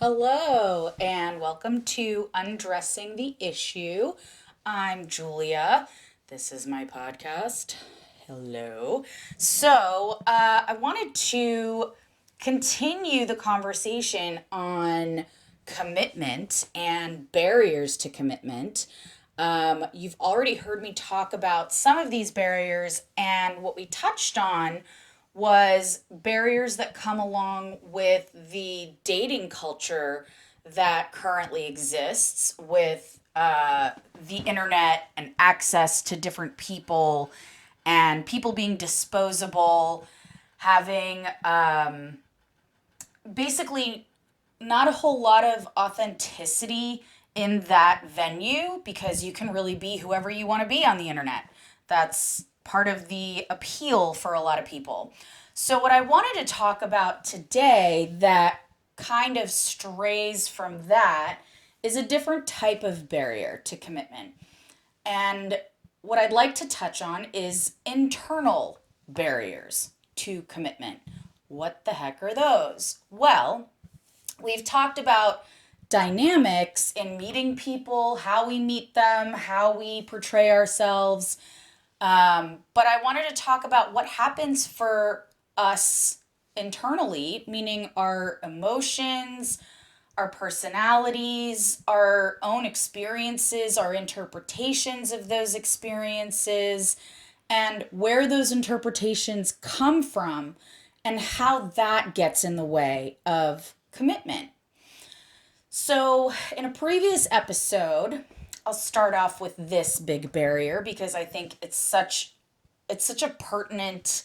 Hello, and welcome to Undressing the Issue. I'm Julia. This is my podcast. Hello. I wanted to continue the conversation on commitment and barriers to commitment. You've already heard me talk about some of these barriers, and what we touched on was barriers that come along with the dating culture that currently exists with the internet and access to different people and people being disposable, having basically not a whole lot of authenticity in that venue because you can really be whoever you want to be on the internet. That's part of the appeal for a lot of people. So, what I wanted to talk about today that kind of strays from that is a different type of barrier to commitment. And what I'd like to touch on is internal barriers to commitment. What the heck are those? Well, we've talked about dynamics in meeting people, how we meet them, how we portray ourselves. But I wanted to talk about what happens for us internally, meaning our emotions, our personalities, our own experiences, our interpretations of those experiences, and where those interpretations come from, and how that gets in the way of commitment. So, in a previous episode, I'll start off with this big barrier because I think it's such a pertinent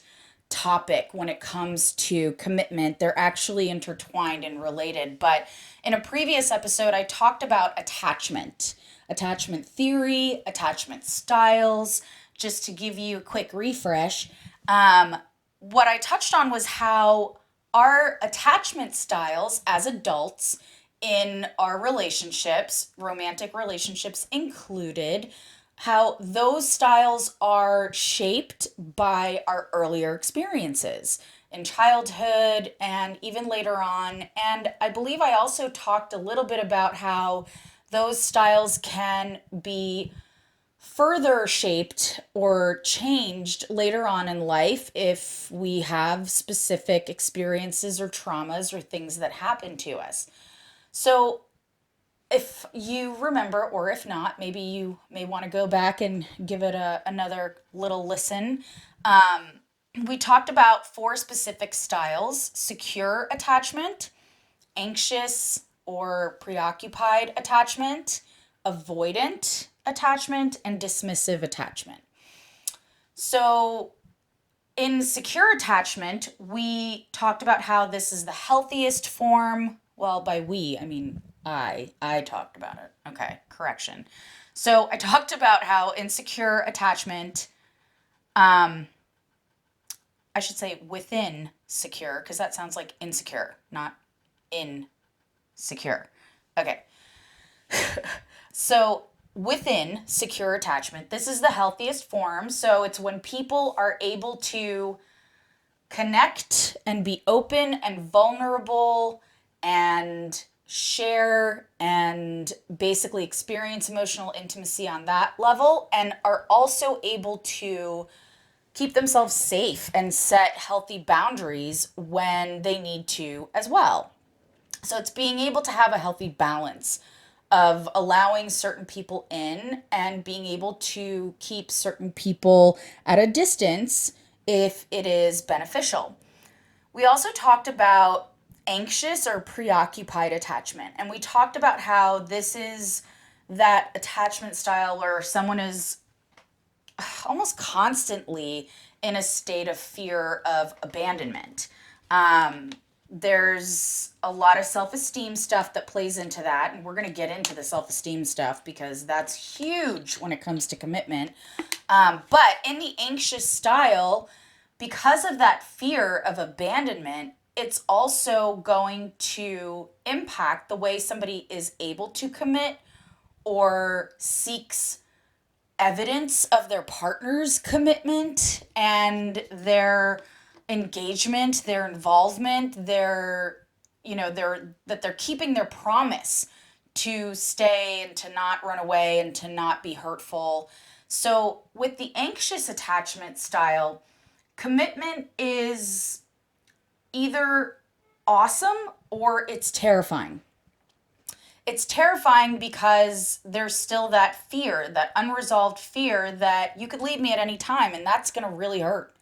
topic when it comes to commitment. They're actually intertwined and related. But in a previous episode, I talked about attachment theory, attachment styles. Just to give you a quick refresh, what I touched on was how our attachment styles as adults in our relationships, romantic relationships included, how those styles are shaped by our earlier experiences in childhood and even later on. And I believe I also talked a little bit about how those styles can be further shaped or changed later on in life if we have specific experiences or traumas or things that happen to us. So, if you remember, or if not, maybe you may want to go back and give it another little listen. We talked about four specific styles: secure attachment, anxious or preoccupied attachment, avoidant attachment, and dismissive attachment. So, in secure attachment, we talked about how this is the healthiest form. Well, by we, I mean I talked about it. Okay, correction. So I talked about how insecure attachment, um, I should say within secure, because that sounds like insecure, not insecure. Okay, so within secure attachment, this is the healthiest form. So it's when people are able to connect and be open and vulnerable and share and basically experience emotional intimacy on that level, and are also able to keep themselves safe and set healthy boundaries when they need to as well. So it's being able to have a healthy balance of allowing certain people in and being able to keep certain people at a distance if it is beneficial. We also talked about anxious or preoccupied attachment, and we talked about how this is that attachment style where someone is almost constantly in a state of fear of abandonment. Um, there's a lot of self esteem stuff that plays into that, and we're going to get into the self esteem stuff because that's huge when it comes to commitment. But in the anxious style, because of that fear of abandonment, it's also going to impact the way somebody is able to commit or seeks evidence of their partner's commitment and their engagement, their involvement, their they're keeping their promise to stay and to not run away and to not be hurtful. So with the anxious attachment style, commitment is either awesome or it's terrifying. It's terrifying because there's still that fear, that unresolved fear that you could leave me at any time and that's going to really hurt.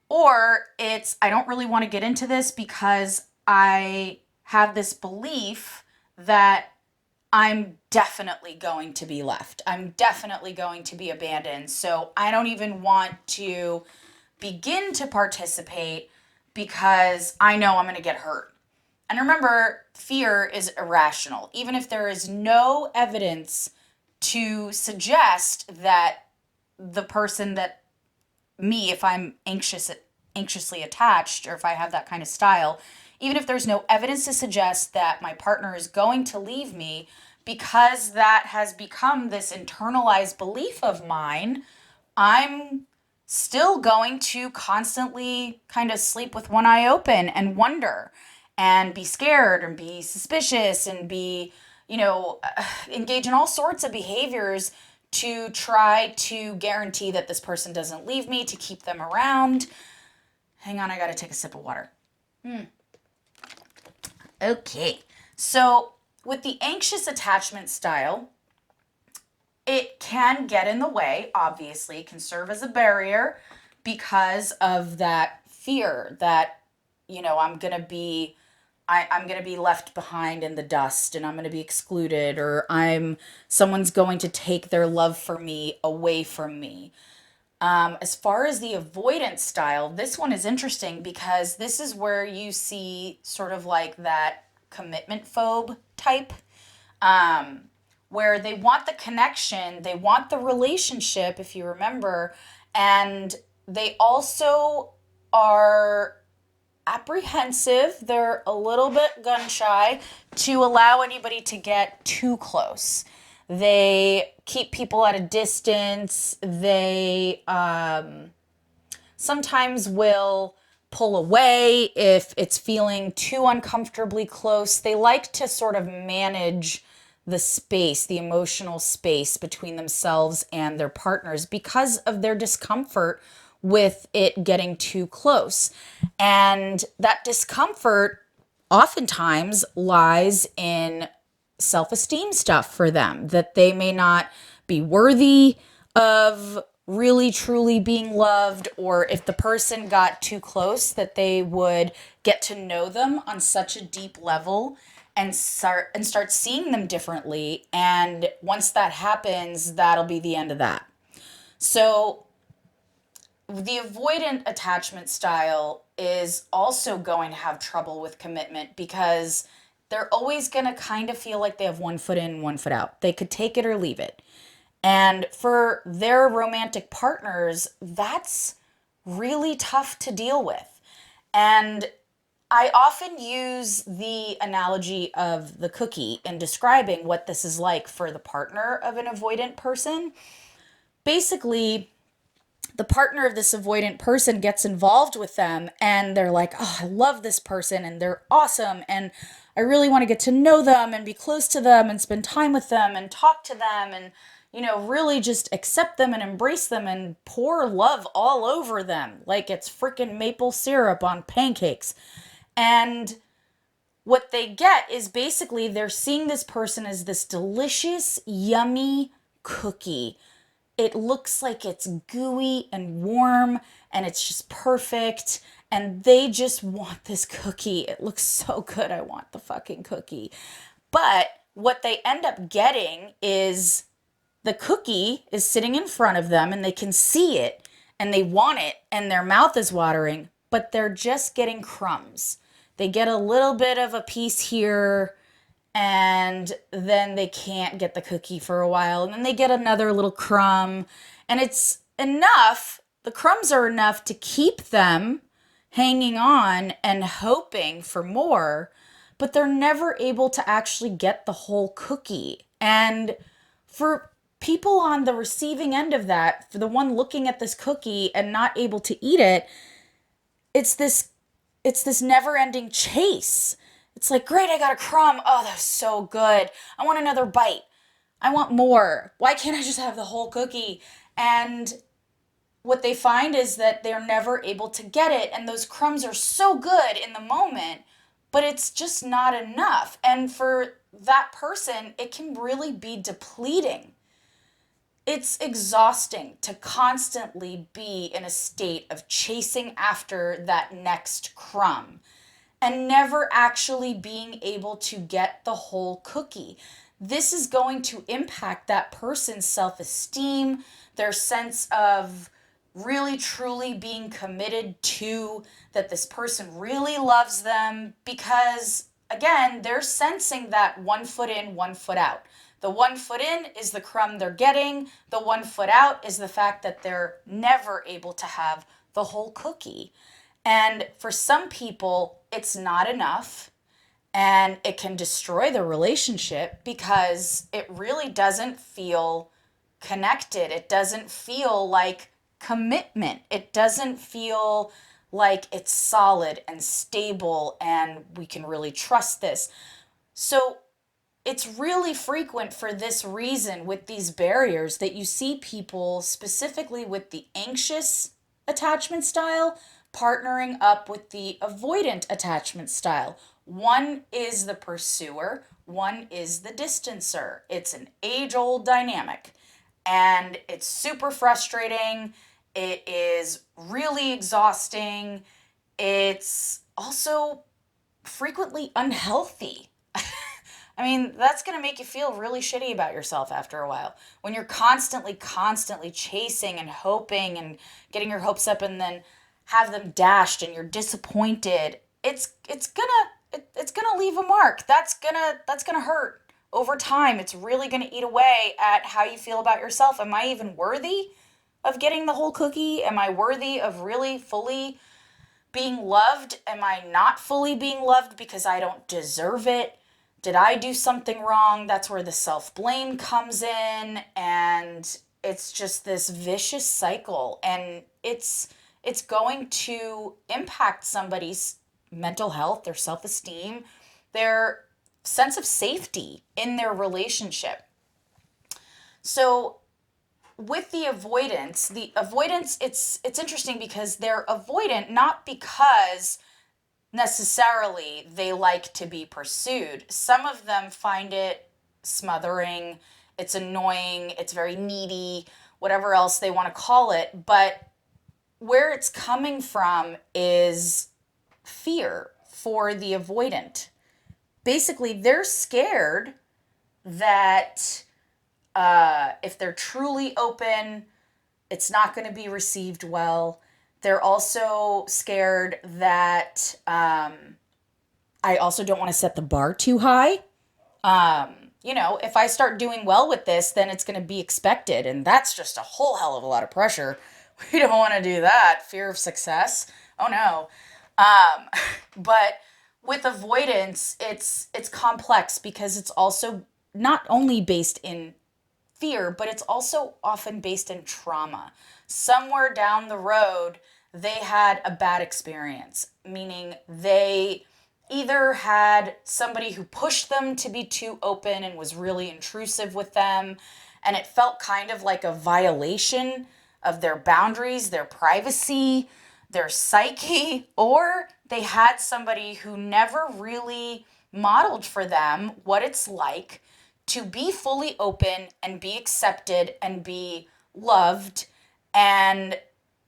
Or it's, I don't really want to get into this because I have this belief that I'm definitely going to be left. I'm definitely going to be abandoned. So I don't even want to begin to participate because I know I'm going to get hurt. And remember, fear is irrational. Even if there is no evidence to suggest that the person that me, if I'm anxiously attached, or if I have that kind of style, even if there's no evidence to suggest that my partner is going to leave me, because that has become this internalized belief of mine, I'm still going to constantly kind of sleep with one eye open and wonder and be scared and be suspicious and be, engage in all sorts of behaviors to try to guarantee that this person doesn't leave me, to keep them around. Hang on, I gotta take a sip of water. Okay, so with the anxious attachment style, it can get in the way, obviously, it can serve as a barrier because of that fear that, I'm gonna be left behind in the dust and I'm gonna be excluded, or someone's going to take their love for me away from me. As far as the avoidance style, this one is interesting because this is where you see sort of like that commitment phobe type, where they want the connection, they want the relationship, if you remember, and they also are apprehensive. They're a little bit gun shy to allow anybody to get too close. They keep people at a distance. They sometimes will pull away if it's feeling too uncomfortably close. They like to sort of manage the space, the emotional space between themselves and their partners because of their discomfort with it getting too close. And that discomfort oftentimes lies in self-esteem stuff for them, that they may not be worthy of really truly being loved, or if the person got too close, that they would get to know them on such a deep level and start seeing them differently. And once that happens, that'll be the end of that. So the avoidant attachment style is also going to have trouble with commitment because they're always going to kind of feel like they have one foot in, one foot out. They could take it or leave it. And for their romantic partners, that's really tough to deal with. And I often use the analogy of the cookie in describing what this is like for the partner of an avoidant person. Basically, the partner of this avoidant person gets involved with them and they're like, oh, I love this person and they're awesome and I really want to get to know them and be close to them and spend time with them and talk to them and, really just accept them and embrace them and pour love all over them like it's freaking maple syrup on pancakes. And what they get is basically they're seeing this person as this delicious, yummy cookie. It looks like it's gooey and warm and it's just perfect. And they just want this cookie. It looks so good. I want the fucking cookie. But what they end up getting is the cookie is sitting in front of them and they can see it and they want it and their mouth is watering, but they're just getting crumbs. They get a little bit of a piece here and then they can't get the cookie for a while and then they get another little crumb and it's enough. The crumbs are enough to keep them hanging on and hoping for more, but they're never able to actually get the whole cookie. And for people on the receiving end of that, for the one looking at this cookie and not able to eat it, it's this never-ending chase. It's like, great, I got a crumb. Oh, that was so good. I want another bite. I want more. Why can't I just have the whole cookie? And what they find is that they're never able to get it. And those crumbs are so good in the moment, but it's just not enough. And for that person, it can really be depleting. It's exhausting to constantly be in a state of chasing after that next crumb and never actually being able to get the whole cookie. This is going to impact that person's self esteem, their sense of really truly being committed to that this person really loves them because, again, they're sensing that 1 foot in, 1 foot out. The 1 foot in is the crumb they're getting, the 1 foot out is the fact that they're never able to have the whole cookie. And for some people, it's not enough and it can destroy the relationship because it really doesn't feel connected. It doesn't feel like commitment. It doesn't feel like it's solid and stable and we can really trust this. So it's really frequent for this reason with these barriers that you see people specifically with the anxious attachment style partnering up with the avoidant attachment style. One is the pursuer, one is the distancer. It's an age old dynamic and it's super frustrating. It is really exhausting. It's also frequently unhealthy. I mean, that's going to make you feel really shitty about yourself after a while. When you're constantly chasing and hoping and getting your hopes up and then have them dashed and you're disappointed, it's going to leave a mark. That's going to hurt over time. It's really going to eat away at how you feel about yourself. Am I even worthy of getting the whole cookie? Am I worthy of really fully being loved? Am I not fully being loved because I don't deserve it? Did I do something wrong? That's where the self-blame comes in and it's just this vicious cycle and it's going to impact somebody's mental health, their self-esteem, their sense of safety in their relationship. So with the avoidance it's interesting because they're avoidant not because necessarily they like to be pursued. Some of them find it smothering, it's annoying, it's very needy, whatever else they want to call it. But where it's coming from is fear for the avoidant. Basically, they're scared that if they're truly open, it's not going to be received well. They're also scared that I also don't want to set the bar too high. If I start doing well with this, then it's going to be expected. And that's just a whole hell of a lot of pressure. We don't want to do that. Fear of success. Oh no. But with avoidance, it's complex because it's also not only based in fear, but it's also often based in trauma. Somewhere down the road, they had a bad experience, meaning they either had somebody who pushed them to be too open and was really intrusive with them, and it felt kind of like a violation of their boundaries, their privacy, their psyche, or they had somebody who never really modeled for them what it's like to be fully open and be accepted and be loved. And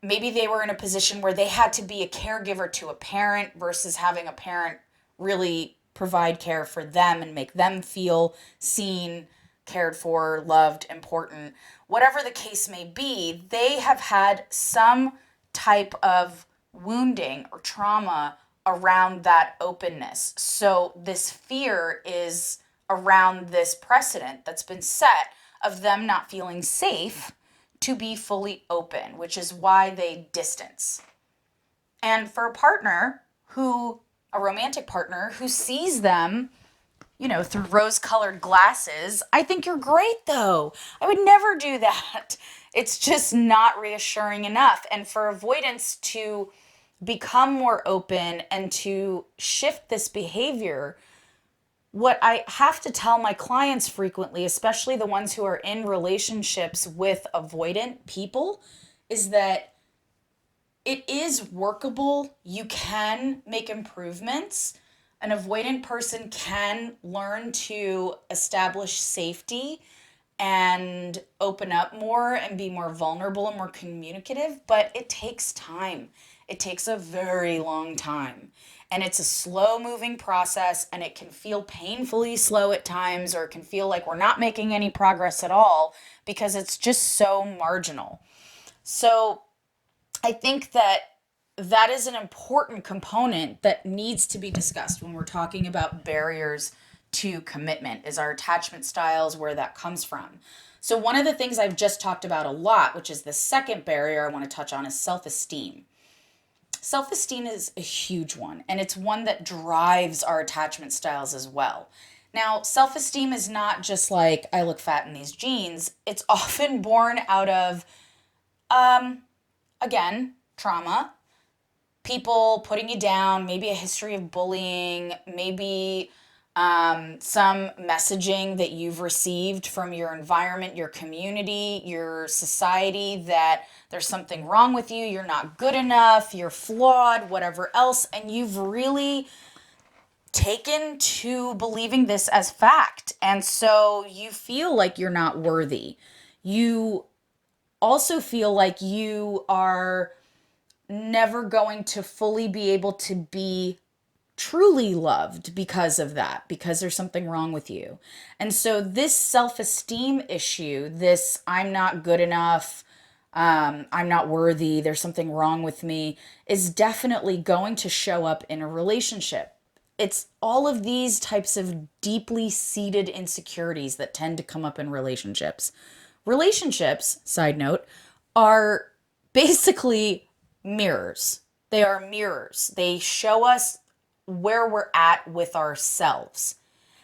maybe they were in a position where they had to be a caregiver to a parent versus having a parent really provide care for them and make them feel seen, cared for, loved, important. Whatever the case may be, they have had some type of wounding or trauma around that openness. So this fear is around this precedent that's been set of them not feeling safe to be fully open, which is why they distance. And for a romantic partner who sees them, through rose-colored glasses, I think you're great though. I would never do that. It's just not reassuring enough. And for avoidance to become more open and to shift this behavior, what I have to tell my clients frequently, especially the ones who are in relationships with avoidant people, is that it is workable. You can make improvements. An avoidant person can learn to establish safety and open up more and be more vulnerable and more communicative, but it takes time. It takes a very long time. And it's a slow moving process, and it can feel painfully slow at times, or it can feel like we're not making any progress at all because it's just so marginal. So I think that that is an important component that needs to be discussed when we're talking about barriers to commitment, is our attachment styles, where that comes from. So one of the things I've just talked about a lot, which is the second barrier I want to touch on, is self-esteem. Self-esteem is a huge one, and it's one that drives our attachment styles as well. Now, self-esteem is not just like, I look fat in these jeans. It's often born out of, again, trauma, people putting you down, maybe a history of bullying, maybe some messaging that you've received from your environment, your community, your society, that there's something wrong with you, you're not good enough, you're flawed, whatever else, and you've really taken to believing this as fact. And so you feel like you're not worthy. You also feel like you are never going to fully be able to be truly loved because of that, because there's something wrong with you. And so this self-esteem issue, this I'm not good enough, I'm not worthy, there's something wrong with me, is definitely going to show up in a relationship. It's all of these types of deeply seated insecurities that tend to come up in relationships. Relationships, side note, are basically mirrors. They are mirrors. They show us where we're at with ourselves.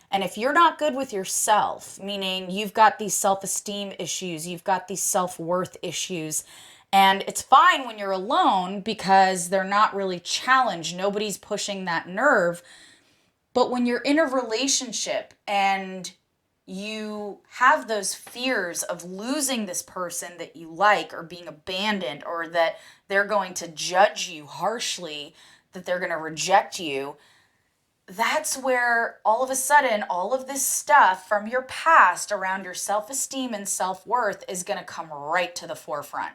And if you're not good with yourself, meaning you've got these self-esteem issues, you've got these self-worth issues, and it's fine when you're alone because they're not really challenged. Nobody's pushing that nerve. But when you're in a relationship and you have those fears of losing this person that you like, or being abandoned, or that they're going to judge you harshly, that they're going to reject you, that's where all of a sudden all of this stuff from your past around your self-esteem and self-worth is going to come right to the forefront.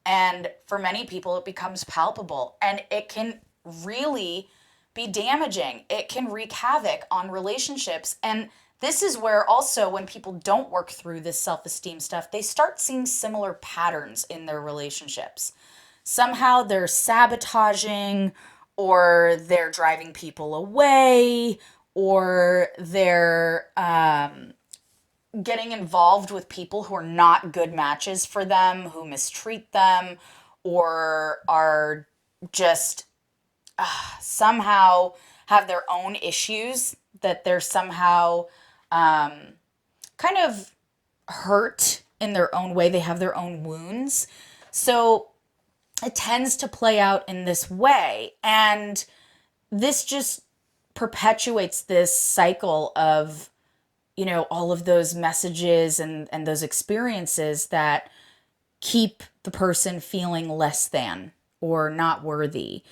And for many people, it becomes palpable, and it can really be damaging. It can wreak havoc on relationships. And this is where also, when people don't work through this self-esteem stuff, they start seeing similar patterns in their relationships. Somehow they're sabotaging, or they're driving people away, or they're getting involved with people who are not good matches for them, who mistreat them, or are just somehow have their own issues, that they're somehow kind of hurt in their own way. They have their own wounds. So it tends to play out in this way. And this just perpetuates this cycle of, all of those messages and those experiences that keep the person feeling less than or not worthy.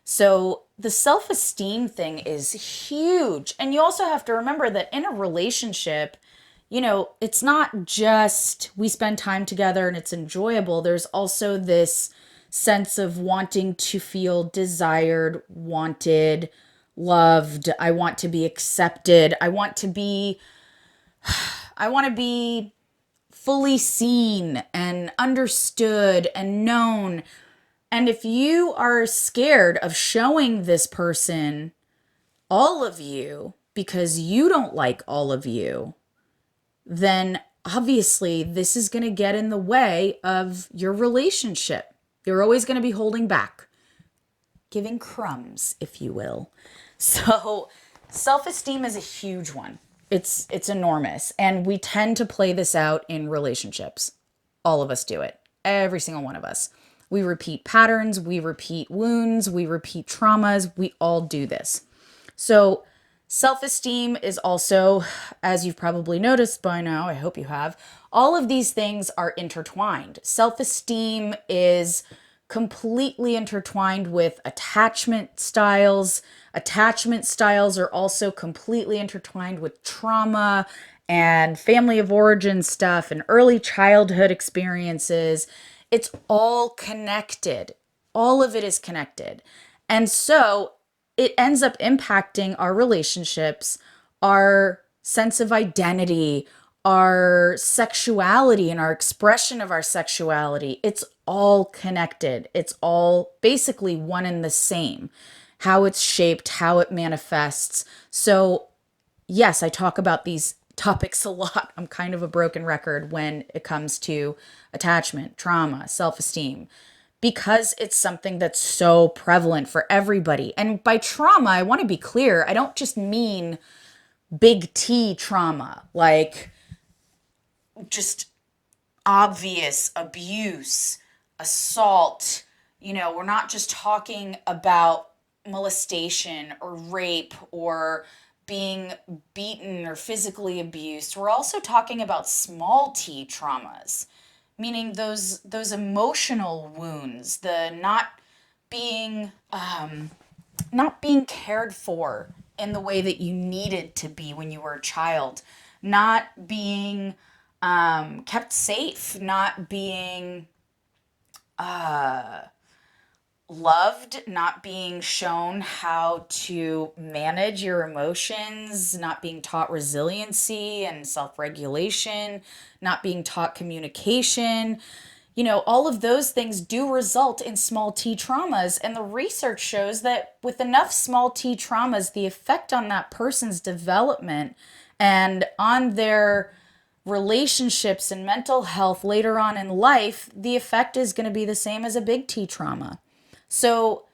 So the self-esteem thing is huge. And you also have to remember that in a relationship, it's not just we spend time together and it's enjoyable. There's also this sense of wanting to feel desired, wanted, loved. I want to be accepted. I want to be fully seen and understood and known. And if you are scared of showing this person all of you because you don't like all of you, then obviously this is going to get in the way of your relationship. You're always going to be holding back, giving crumbs, if you will. So self-esteem is a huge one. It's enormous. And we tend to play this out in relationships. All of us do it. Every single one of us. We repeat patterns, we repeat wounds, we repeat traumas. We all do this. So, self-esteem is also, as you've probably noticed by now, I hope you have, all of these things are intertwined. Self-esteem is completely intertwined with attachment styles. Attachment styles are also completely intertwined with trauma and family of origin stuff and early childhood experiences. It's all connected. All of it is connected. And so it ends up impacting our relationships, our sense of identity, our sexuality, and our expression of our sexuality. It's all connected. It's all basically one and the same. How it's shaped, how it manifests. So, yes, I talk about these topics a lot. I'm kind of a broken record when it comes to attachment, trauma, self esteem, because it's something that's so prevalent for everybody. And by trauma, I want to be clear, I don't just mean big T trauma, like just obvious abuse, assault. We're not just talking about molestation or rape or being beaten or physically abused. We're also talking about small t traumas, meaning those emotional wounds, the being not being cared for in the way that you needed to be when you were a child, not being kept safe, not being loved, not being shown how to manage your emotions, not being taught resiliency and self regulation, not being taught communication. All of those things do result in small t traumas. And the research shows that with enough small t traumas, the effect on that person's development and on their relationships and mental health later on in life, the effect is going to be the same as a big T trauma. So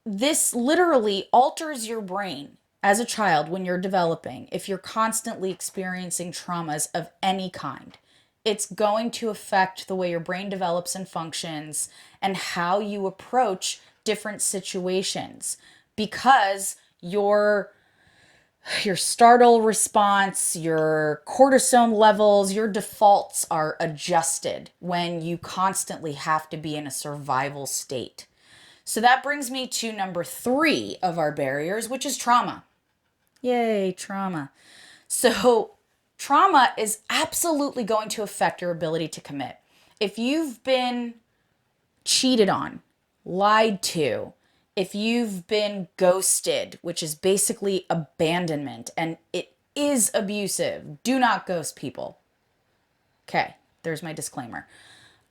this literally alters your brain as a child when you're developing. If you're constantly experiencing traumas of any kind, it's going to affect the way your brain develops and functions and how you approach different situations, because your startle response, your cortisone levels, your defaults are adjusted when you constantly have to be in a survival state. So that brings me to number 3 of our barriers, which is trauma. Yay, trauma. So trauma is absolutely going to affect your ability to commit. If you've been cheated on, lied to, if you've been ghosted, which is basically abandonment, and it is abusive, do not ghost people. Okay, there's my disclaimer.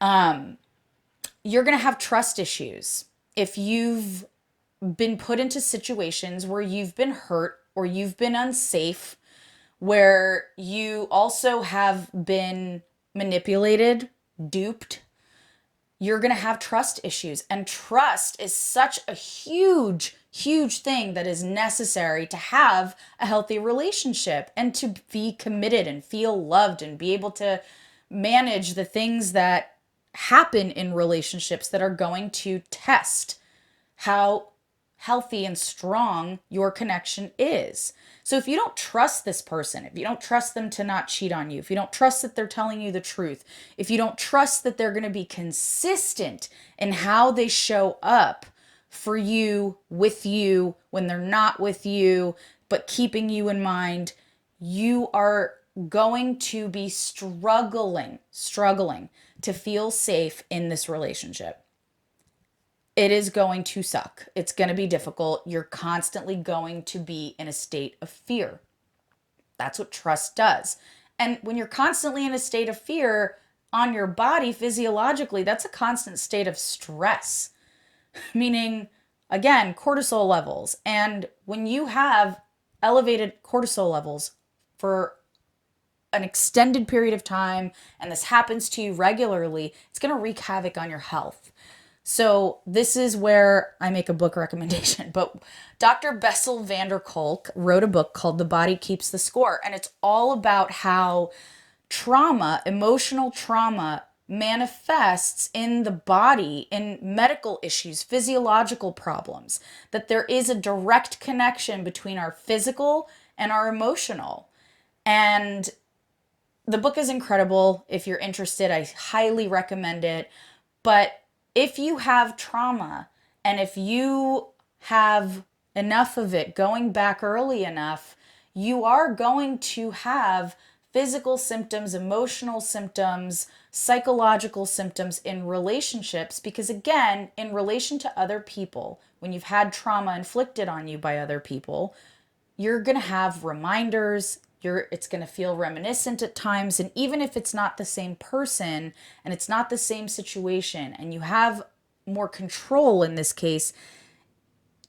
You're going to have trust issues. If you've been put into situations where you've been hurt or you've been unsafe, where you also have been manipulated, duped, you're going to have trust issues. And trust is such a huge, huge thing that is necessary to have a healthy relationship and to be committed and feel loved and be able to manage the things that happen in relationships that are going to test how healthy and strong your connection is. So if you don't trust this person, if you don't trust them to not cheat on you, if you don't trust that they're telling you the truth, if you don't trust that they're going to be consistent in how they show up for you, with you, when they're not with you, but keeping you in mind, you are going to be struggling to feel safe in this relationship. It is going to suck. It's going to be difficult. You're constantly going to be in a state of fear. That's what trust does. And when you're constantly in a state of fear on your body physiologically, that's a constant state of stress, meaning, again, cortisol levels. And when you have elevated cortisol levels for an extended period of time, and this happens to you regularly, it's going to wreak havoc on your health. So this is where I make a book recommendation. But Dr. Bessel van der Kolk wrote a book called The Body Keeps the Score. And it's all about how trauma, emotional trauma, manifests in the body in medical issues, physiological problems, that there is a direct connection between our physical and our emotional. And the book is incredible. If you're interested, I highly recommend it. But if you have trauma and if you have enough of it going back early enough, you are going to have physical symptoms, emotional symptoms, psychological symptoms in relationships. Because again, in relation to other people, when you've had trauma inflicted on you by other people, you're going to have reminders. It's going to feel reminiscent at times. And even if it's not the same person and it's not the same situation and you have more control in this case,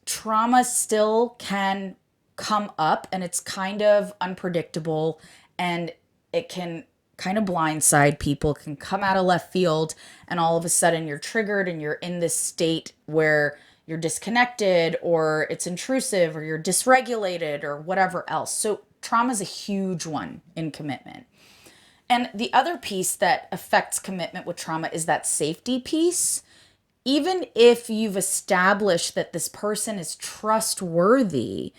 trauma still can come up and it's kind of unpredictable and it can kind of blindside people, can come out of left field, and all of a sudden you're triggered and you're in this state where you're disconnected or it's intrusive or you're dysregulated or whatever else. So trauma is a huge one in commitment. And the other piece that affects commitment with trauma is that safety piece. Even if you've established that this person is trustworthy,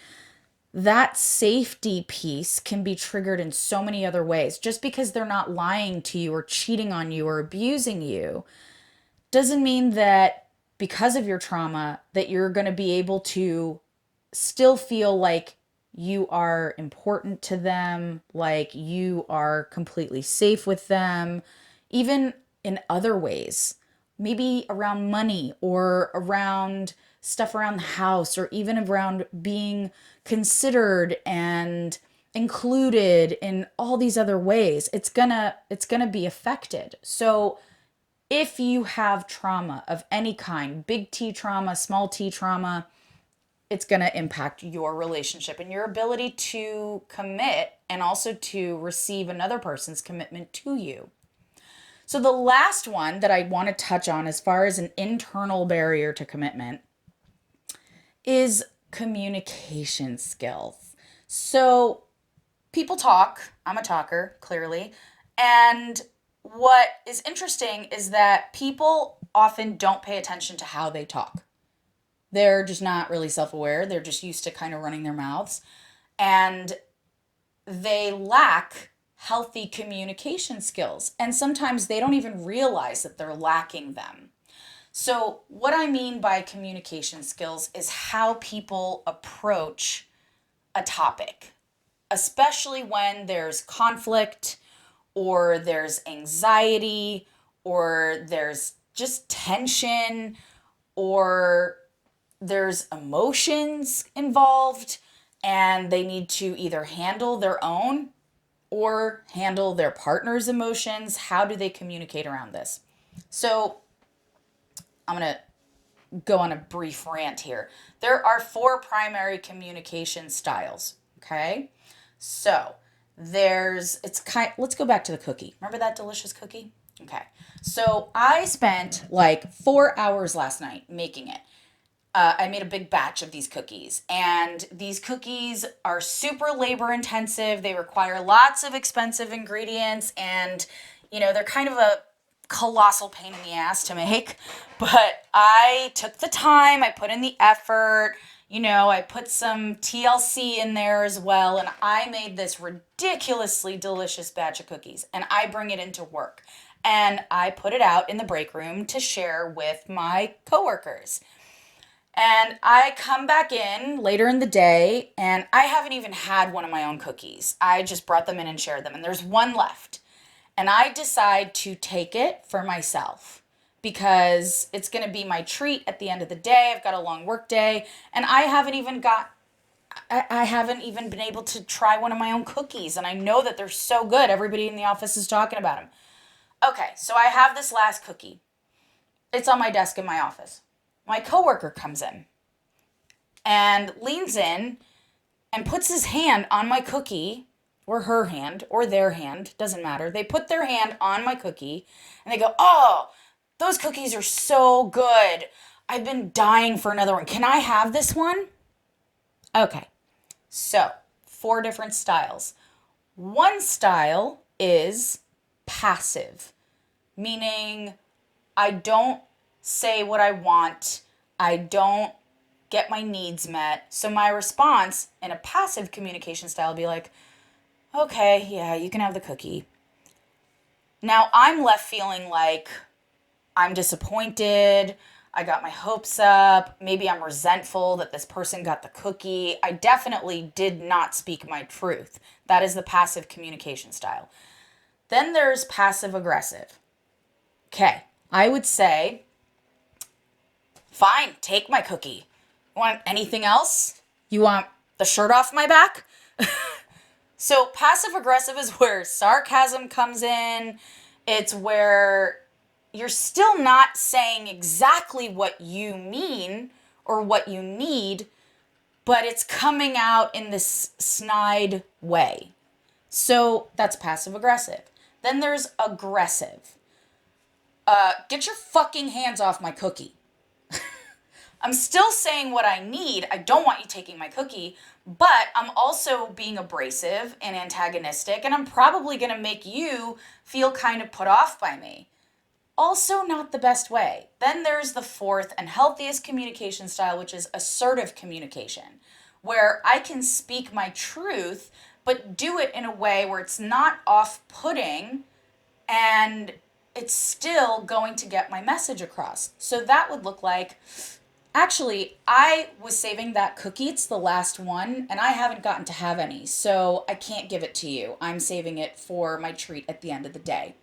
that safety piece can be triggered in so many other ways. Just because they're not lying to you or cheating on you or abusing you doesn't mean that because of your trauma that you're going to be able to still feel like you are important to them, like you are completely safe with them, even in other ways. Maybe around money or around stuff around the house or even around being considered and included in all these other ways. It's gonna be affected. So if you have trauma of any kind, big T trauma, small t trauma, it's going to impact your relationship and your ability to commit and also to receive another person's commitment to you. So the last one that I want to touch on as far as an internal barrier to commitment is communication skills. So people talk. I'm a talker, clearly. And what is interesting is that people often don't pay attention to how they talk. They're just not really self-aware. They're just used to kind of running their mouths. And they lack healthy communication skills. And sometimes they don't even realize that they're lacking them. So what I mean by communication skills is how people approach a topic, especially when there's conflict or there's anxiety or there's just tension or there's emotions involved and they need to either handle their own or handle their partner's emotions. How do they communicate around this? So I'm going to go on a brief rant here. There are 4 primary communication styles, okay? So let's go back to the cookie. Remember that delicious cookie? Okay. So I spent like 4 hours last night making it. I made a big batch of these cookies, and these cookies are super labor intensive. They require lots of expensive ingredients, and they're kind of a colossal pain in the ass to make. But I took the time, I put in the effort, I put some TLC in there as well, and I made this ridiculously delicious batch of cookies, and I bring it into work, and I put it out in the break room to share with my coworkers. And I come back in later in the day and I haven't even had one of my own cookies. I just brought them in and shared them. And there's one left. And I decide to take it for myself because it's going to be my treat at the end of the day. I've got a long work day and I haven't even been able to try one of my own cookies. And I know that they're so good. Everybody in the office is talking about them. Okay, so I have this last cookie. It's on my desk in my office. My coworker comes in and leans in and puts his hand on my cookie, or her hand, or their hand, doesn't matter. They put their hand on my cookie and they go, "Oh, those cookies are so good. I've been dying for another one. Can I have this one?" Okay, so 4 different styles. One style is passive, meaning I don't say what I want. I don't get my needs met. So my response in a passive communication style would be like, okay, yeah, you can have the cookie. Now I'm left feeling like I'm disappointed. I got my hopes up. Maybe I'm resentful that this person got the cookie. I definitely did not speak my truth. That is the passive communication style. Then there's passive aggressive. Okay, I would say, fine, take my cookie. You want anything else? You want the shirt off my back? So passive aggressive is where sarcasm comes in. It's where you're still not saying exactly what you mean or what you need, but it's coming out in this snide way. So that's passive aggressive. Then there's aggressive. Get your fucking hands off my cookie. I'm still saying what I need. I don't want you taking my cookie, but I'm also being abrasive and antagonistic, and I'm probably going to make you feel kind of put off by me. Also not the best way. Then there's the fourth and healthiest communication style, which is assertive communication, where I can speak my truth, but do it in a way where it's not off-putting and it's still going to get my message across. So that would look like, actually, I was saving that cookie. It's the last one, and I haven't gotten to have any, so I can't give it to you. I'm saving it for my treat at the end of the day.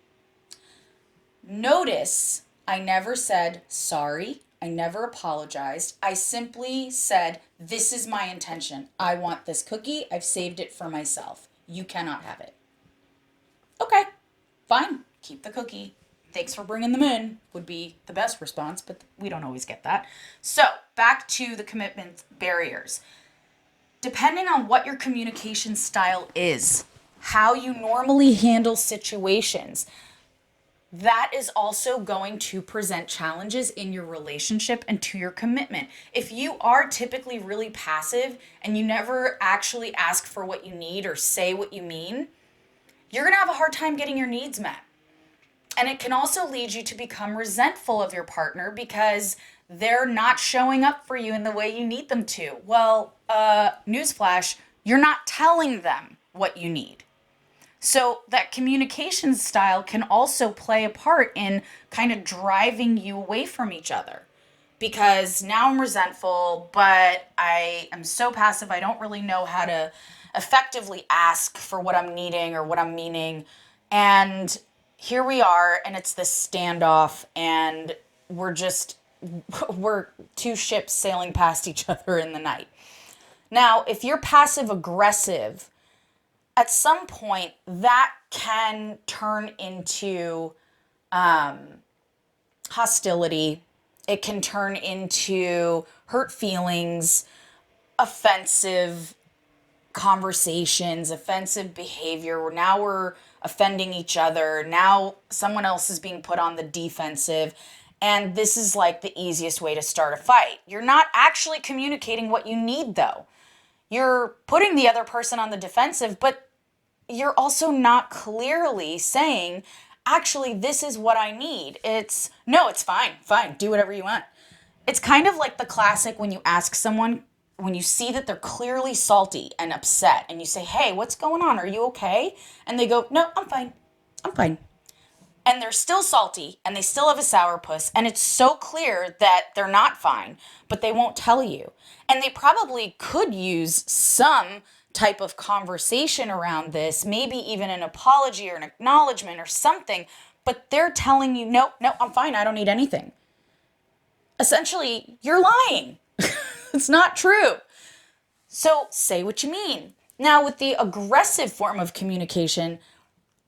Notice I never said sorry. I never apologized. I simply said, this is my intention. I want this cookie. I've saved it for myself. You cannot have it. Okay, fine. Keep the cookie. Thanks for bringing them in would be the best response, but we don't always get that. So back to the commitment barriers. Depending on what your communication style is, how you normally handle situations, that is also going to present challenges in your relationship and to your commitment. If you are typically really passive and you never actually ask for what you need or say what you mean, you're going to have a hard time getting your needs met. And it can also lead you to become resentful of your partner because they're not showing up for you in the way you need them to. Well, newsflash, you're not telling them what you need. So that communication style can also play a part in kind of driving you away from each other. Because now I'm resentful, but I am so passive, I don't really know how to effectively ask for what I'm needing or what I'm meaning. And here we are, and it's this standoff, and we're two ships sailing past each other in the night. Now, if you're passive aggressive, at some point that can turn into hostility. It can turn into hurt feelings, offensive conversations, offensive behavior. Now we're offending each other. Now someone else is being put on the defensive. And this is like the easiest way to start a fight. You're not actually communicating what you need, though. You're putting the other person on the defensive, but you're also not clearly saying, actually, this is what I need. It's fine, do whatever you want. It's kind of like the classic when you ask someone, when you see that they're clearly salty and upset, and you say, hey, what's going on? Are you okay? And they go, no, I'm fine. And they're still salty, and they still have a sourpuss, and it's so clear that they're not fine, but they won't tell you. And they probably could use some type of conversation around this, maybe even an apology or an acknowledgement or something, but they're telling you, no, I'm fine, I don't need anything. Essentially, you're lying. It's not true. So say what you mean. Now, with the aggressive form of communication,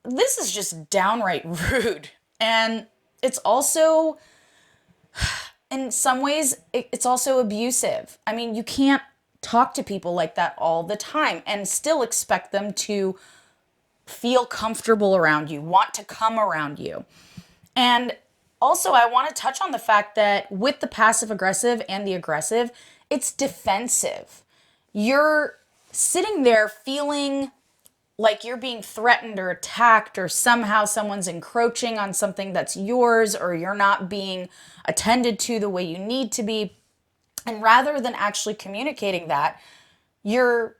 this is just downright rude. And it's also, in some ways, it's also abusive. I mean, you can't talk to people like that all the time and still expect them to feel comfortable around you, want to come around you. And also, I want to touch on the fact that with the passive aggressive and the aggressive, it's defensive. You're sitting there feeling like you're being threatened or attacked, or somehow someone's encroaching on something that's yours, or you're not being attended to the way you need to be. And rather than actually communicating that, you're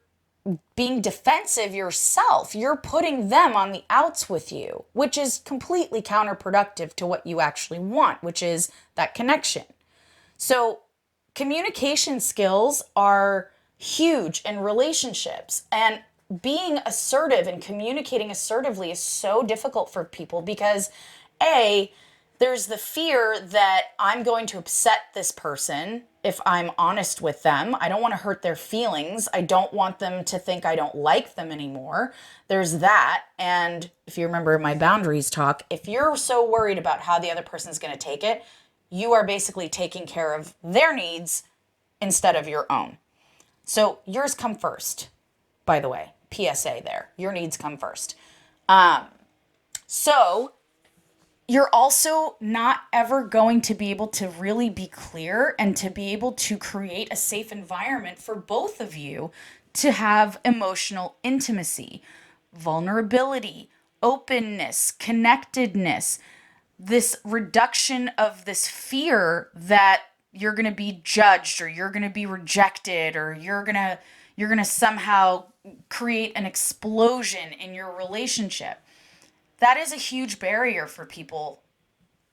being defensive yourself. You're putting them on the outs with you, which is completely counterproductive to what you actually want, which is that connection. So, communication skills are huge in relationships. And being assertive and communicating assertively is so difficult for people because, A, there's the fear that I'm going to upset this person if I'm honest with them. I don't want to hurt their feelings. I don't want them to think I don't like them anymore. There's that. And if you remember my boundaries talk, if you're so worried about how the other person's going to take it, you are basically taking care of their needs instead of your own. So yours come first, by the way. PSA there. Your needs come first. So you're also not ever going to be able to really be clear and to be able to create a safe environment for both of you to have emotional intimacy, vulnerability, openness, connectedness, this reduction of this fear that you're going to be judged or you're going to be rejected or you're going to somehow create an explosion in your relationship. That is a huge barrier for people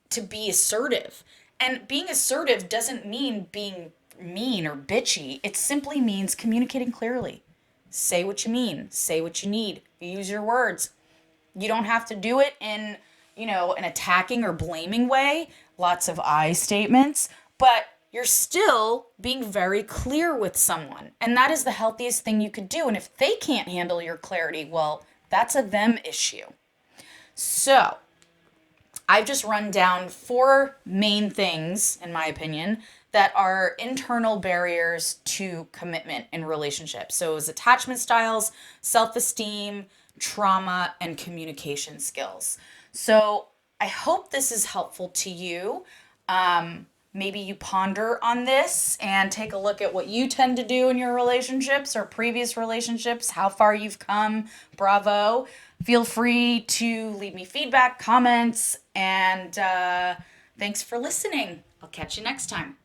to be assertive. And being assertive doesn't mean being mean or bitchy. It simply means communicating clearly. Say what you mean, say what you need, use your words. You don't have to do it in, an attacking or blaming way, lots of I statements, but you're still being very clear with someone. And that is the healthiest thing you could do. And if they can't handle your clarity, well, that's a them issue. So, I've just run down 4 main things, in my opinion, that are internal barriers to commitment in relationships. So, it's attachment styles, self esteem, trauma, and communication skills. So, I hope this is helpful to you. Maybe you ponder on this and take a look at what you tend to do in your relationships or previous relationships, how far you've come. Bravo. Feel free to leave me feedback, comments, and thanks for listening. I'll catch you next time.